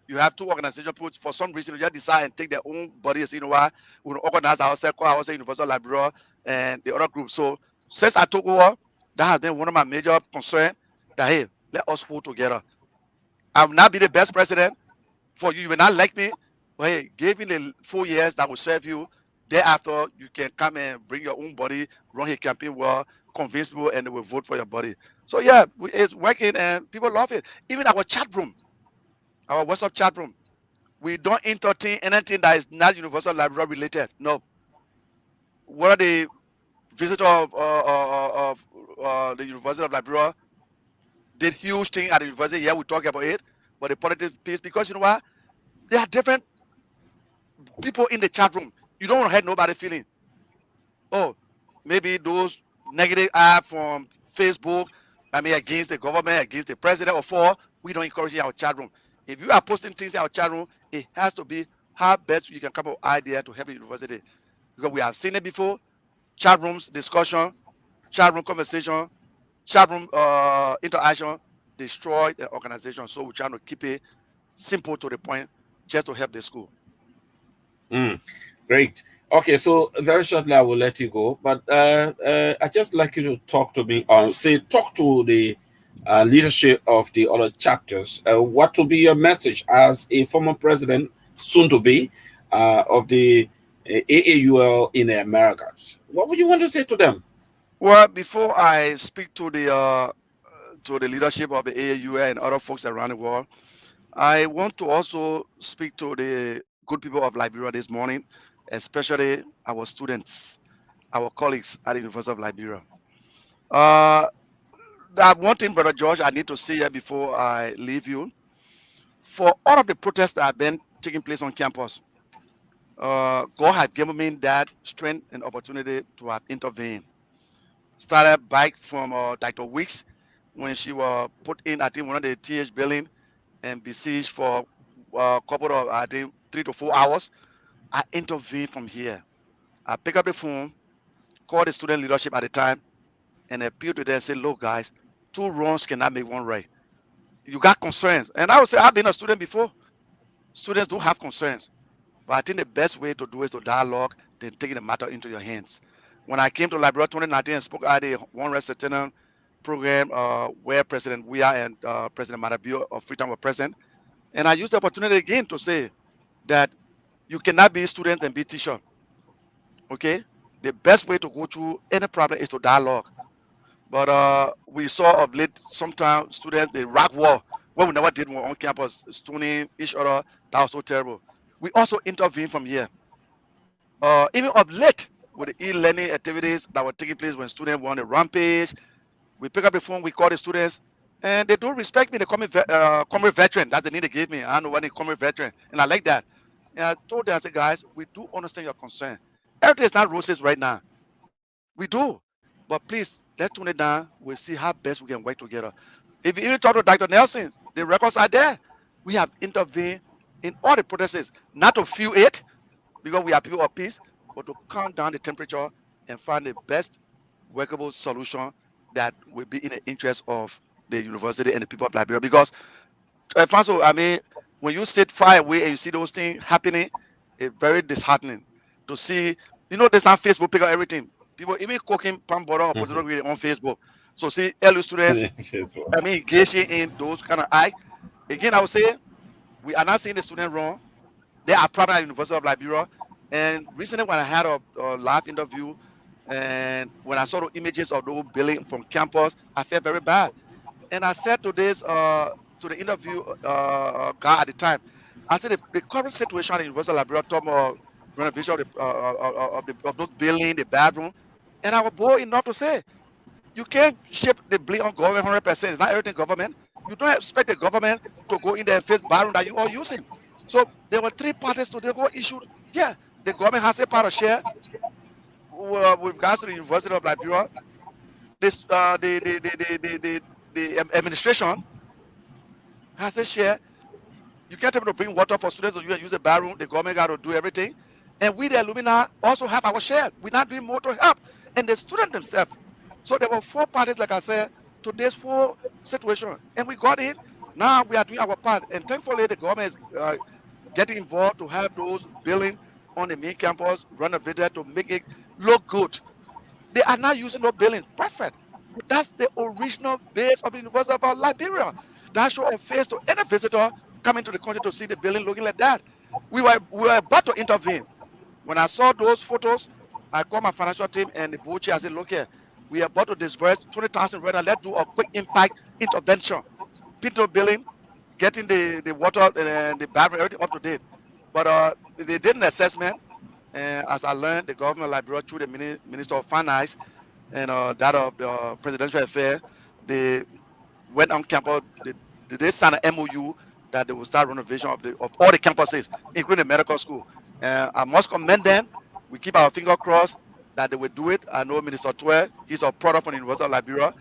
You have two organizations put for some reason they just decide and take their own bodies. You know why? We will organize ourselves, call ourselves Universal Liberia and the other group. So since I took over, that has been one of my major concerns. That hey, let us hold together. I will not be the best president for you. You will not like me. But hey, give me the 4 years that will serve you. Thereafter, you can come and bring your own body, run your campaign well, convince people, and they will vote for your body. So yeah, it's working and people love it. Even our chat room, our WhatsApp chat room, we don't entertain anything that is not Universal Library related. No. What are the visitor of the University of Liberia did huge thing at the university. Yeah, we talk about it, but the politics piece, because you know what? There are different people in the chat room. You don't want to hurt nobody feeling. Oh, maybe those negative app from Facebook, I mean, against the government, against the president, or for we don't encourage in our chat room. If you are posting things in our chat room, it has to be how best you can come up with idea to help the university. Because we have seen it before, chat rooms discussion, chat room conversation, chat room interaction destroy the organization. So we're trying to keep it simple to the point just to help the school. Mm, great. Okay, so very shortly I will let you go, but I just like you to talk to me, talk to the leadership of the other chapters. What will be your message as a former president, soon to be, of the AAUL in the Americas? What would you want to say to them? Well, before I speak to the leadership of the AAUA and other folks around the world, I want to also speak to the good people of Liberia this morning, especially our students, our colleagues at the University of Liberia. Uh, that one thing, Brother George, I need to say here before I leave you. For all of the protests that have been taking place on campus, God has given me that strength and opportunity to have intervened. Started back from Dr. Weeks when she was put in, I think, one of the TH building and besieged for a couple of, I think, 3 to 4 hours. I intervened from here. I pick up the phone, call the student leadership at the time, and appeal to them and say, look, guys, two wrongs cannot make one right. You got concerns. And I would say, I've been a student before. Students do have concerns. But I think the best way to do is to dialogue, then taking the matter into your hands. When I came to Liberia 2019 and spoke at the one rest lieutenant, program where President Weah and President Marabio of Freetown were present. And I used the opportunity again to say that you cannot be a student and be teacher. Okay, the best way to go through any problem is to dialogue. But we saw of late sometimes students they rock war when we never did one on campus, stoning each other. That was so terrible. We also intervene from here. Even of late with the e-learning activities that were taking place when students were on the rampage, we pick up the phone, we call the students, and they don't respect me. They call me comrade veteran. That's the name they gave me. I don't know when they comrade veteran, and I like that. And I told them, I said, guys, we do understand your concern. Everything is not roses right now. We do. But please, let's tune it down. We'll see how best we can work together. If you even talk to Dr. Nelson, the records are there. We have intervened in all the processes, not to feel it, because we are people of peace, but to calm down the temperature and find the best workable solution that will be in the interest of the university and the people of Liberia. Because, Alfonso, I mean, when you sit far away and you see those things happening, it's very disheartening to see. You know, there's on Facebook pick up everything. People even cooking palm butter or potato Mhm. gravy on Facebook. So see, LU students, I Facebook. mean, engaging in those kind of acts. Again, I would say we are not seeing the student wrong. They are proud at the University of Liberia. And recently, when I had a live interview, and when I saw the images of those building from campus, I felt very bad. And I said to the interview guy at the time, I said the current situation in University of Liberia, talking about renovation of those building, the bathroom, and I was bold enough to say you can't shape the blame on government 100%. It's not everything government. You don't expect the government to go in there and fix bathroom that you are using. So there were three parties to the whole issue. Yeah, the government has a part of share with regards to the University of Liberia. This the administration has a share. You can't tell me to bring water for students to use the bathroom. The government got to do everything. And we, the alumni, also have our share. We're not doing more to help. And the student themselves. So there were four parties, like I said, to this whole situation. And we got in. Now we are doing our part. And thankfully, the government is getting involved to have those buildings on the main campus renovated to make it look good. They are not using no buildings. Perfect. But that's the original base of the University of Liberia. That show a face to any visitor coming to the country to see the building looking like that. We were about to intervene. When I saw those photos, I called my financial team and the board chair. I said, look here, we are about to disburse 20,000 right. Let's do a quick impact intervention. Pinto building, getting the water and the bathroom, everything up to date. But they did an assessment. And as I learned, the government of Liberia through the Minister of Finance and that of the presidential affair, they went on campus. They signed an MOU that they will start renovation of all the campuses, including the medical school. I must commend them. We keep our finger crossed that they will do it. I know Minister Twe, he's a product from the University of Liberia,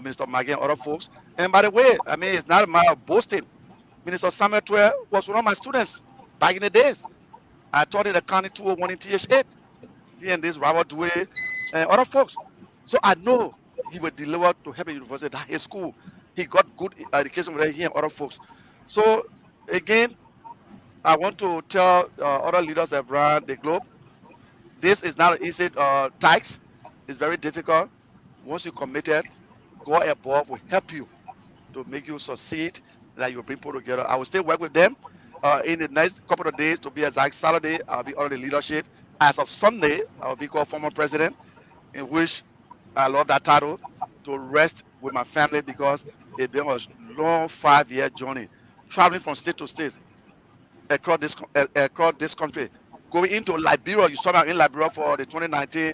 Minister Maggie and other folks. And by the way, I mean, it's not a matter of boasting. Minister Samuel Twe was one of my students back in the days. I taught in the county 201 in TH8. He and this Robert Dway and other folks. So I know he will deliver to help the university, that his school. He got good education with he and other folks. So again, I want to tell other leaders that run the globe, this is not an easy task. It's very difficult. Once you committed, God above will help you to make you succeed, that you bring people together. I will still work with them in the next couple of days. To be exact, Saturday, I'll be under the leadership. As of Sunday, I will be called former president, in which I love that title, to rest with my family because it's been a long 5-year journey, traveling from state to state across this country. Going into Liberia, you saw me in Liberia for the 2019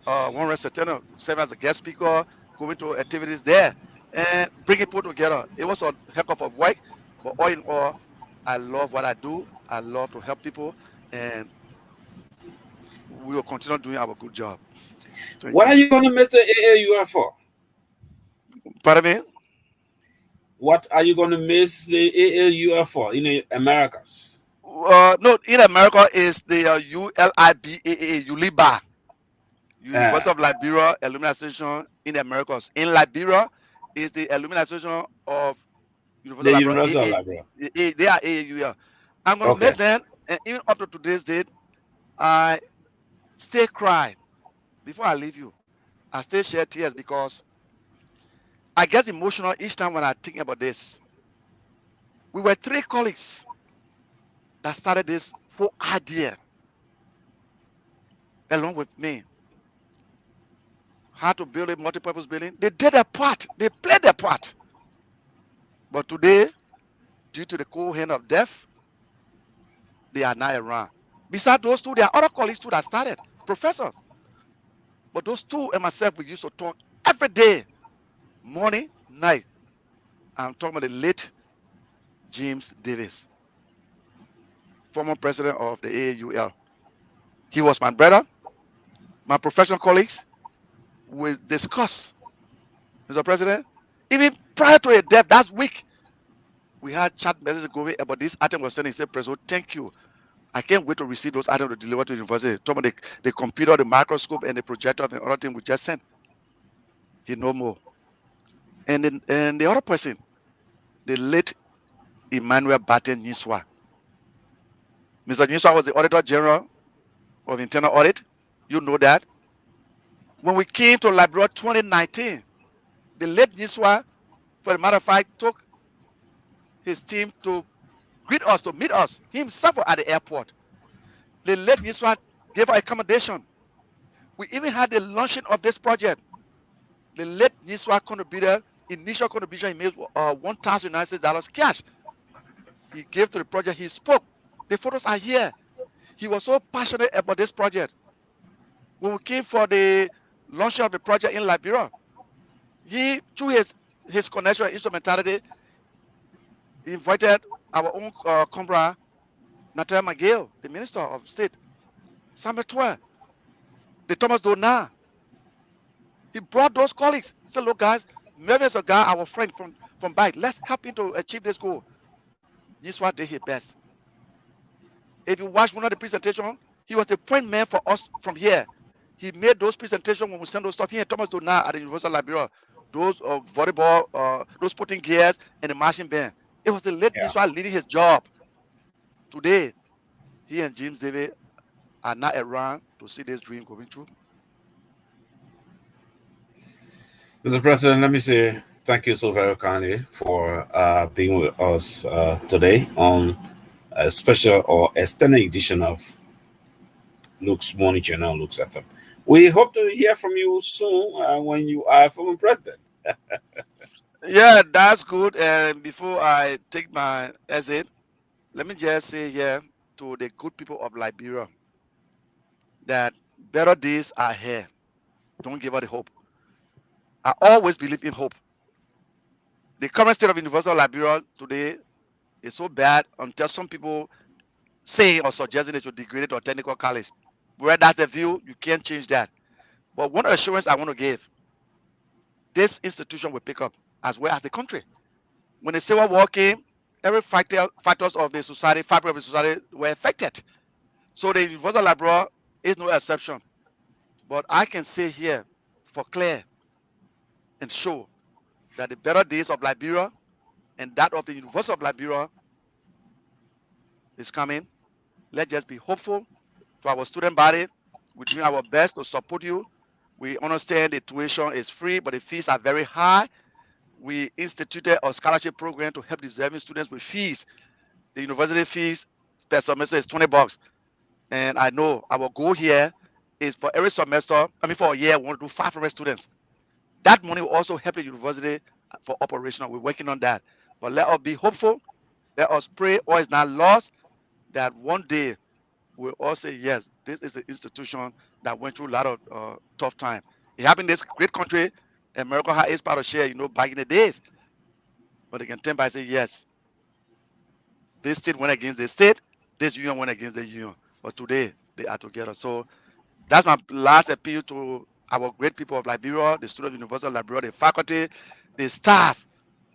one September, serving as a guest speaker, going to activities there, and bringing people together. It was a heck of a work, but all in all, I love what I do. I love to help people, and we will continue doing our good job. Thank What are you. you going to miss the AAUF for? Pardon me? What are you going to miss the AAUF for in the Americas? No, in America is the ULIBAA, ULIBA, Uh, University of Liberia Alumni Association in the Americas. In Liberia is the Alumni Association of University the of Liberia. University of Liberia. They are AAU. Yeah. I'm gonna Okay. miss them, and even up to today's date, I still cry before I leave you. I still shed tears because I get emotional each time when I think about this. We were three colleagues that started this whole idea along with me. How to build a multi-purpose building. They did their part. They played their part. But today, due to the cold hand of death, they are not around. Besides those two, there are other colleagues too that started, professors. But those two and myself, we used to talk every day, morning, night. I'm talking about the late James Davis, former president of the AAUL. He was my brother, my professional colleagues. We discuss, Mr. President, even prior to a death, that week, we had chat messages going about this item was sending. He said, President, thank you. I can't wait to receive those items to deliver to the university. Talking about the computer, the microscope, and the projector and other thing we just sent. He no more. And the other person, the late Emmanuel Batten Niswa. Mr. Niswa was the Auditor General of Internal Audit. You know that. When we came to Liberia 2019, the late Niswa, for the matter of fact, took his team to greet us, to meet us, himself at the airport. The late Niswa gave us accommodation. We even had the launching of this project. The late Niswa contributed, initial contribution he made $1,000 cash. He gave to the project, he spoke. The photos are here. He was so passionate about this project. When we came for the launching of the project in Liberia, he, through his connection and instrumentality, he invited our own comrade, Natalia McGill, the Minister of State, Samuel Twe, the Thomas Dona. He brought those colleagues. He said, look, guys, Melvin is a guy, our friend from back. Let's help him to achieve this goal. Niswa did his best. If you watch one of the presentations, he was the point man for us from here. He made those presentations when we sent those stuff. He and Thomas Dona at the University of Liberia, those volleyball, those putting gears and the marching band. It was the late Yeah. Niswa leading his job. Today, he and James David are not around to see this dream going true. Mr. President, let me say thank you so very kindly for being with us today on a special or extended edition of Luke's Morning Journal, Luke's FM. We hope to hear from you soon when you are former president. Yeah, that's good. And before I take my exit, let me just say here to the good people of Liberia that better days are here. Don't give up the hope. I always believe in hope. The current state of University of Liberia today is so bad until some people say or suggesting it should degrade it to a technical college. Where that's the view, you can't change that. But one assurance I want to give, this institution will pick up as well as the country. When the Civil War came, every factors of the society, fabric of the society were affected. So the University of Liberia is no exception. But I can say here for clear and show that the better days of Liberia and that of the University of Liberia is coming. Let's just be hopeful for our student body. We're doing our best to support you. We understand the tuition is free, but the fees are very high. We instituted a scholarship program to help deserving students with fees. The university fees per semester is $20. And I know our goal here is for every semester, for a year, we want to do 500 students. That money will also help the university for operational. We're working on that. But let us be hopeful. Let us pray, all is not lost, that one day we'll all say, yes, this is an institution that went through a lot of tough time. It happened in this great country. America had its part of share, back in the days. But they can turn by and say, yes, this state went against the state, this union went against the union. But today, they are together. So that's my last appeal to our great people of Liberia, the students of the University of Liberia, the faculty, the staff.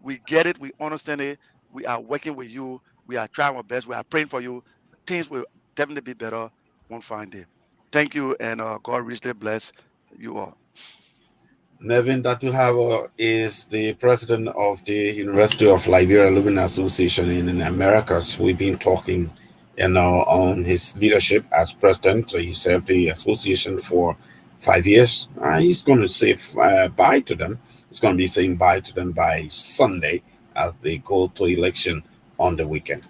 We get it, we understand it. We are working with you. We are trying our best. We are praying for you. Things will definitely be better one fine day. Thank you, and God richly bless you all. Melvin Datuhava is the president of the University of Liberia Alumni Association in the Americas. We've been talking, on his leadership as president. He served the association for 5 years. He's going to say bye to them. It's going to be saying bye to them by Sunday as they go to election on the weekend.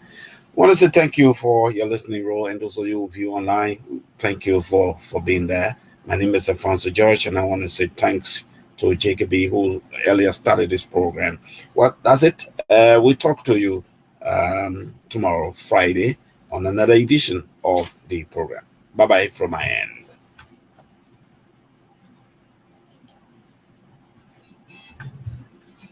Want to say thank you for your listening role, and those of you who view online, thank you for being there. My name is Alfonso George, and I want to say thanks to Jacoby who earlier started this program. Well, that's it. We talk to you tomorrow, Friday, on another edition of the program. Bye bye from my end.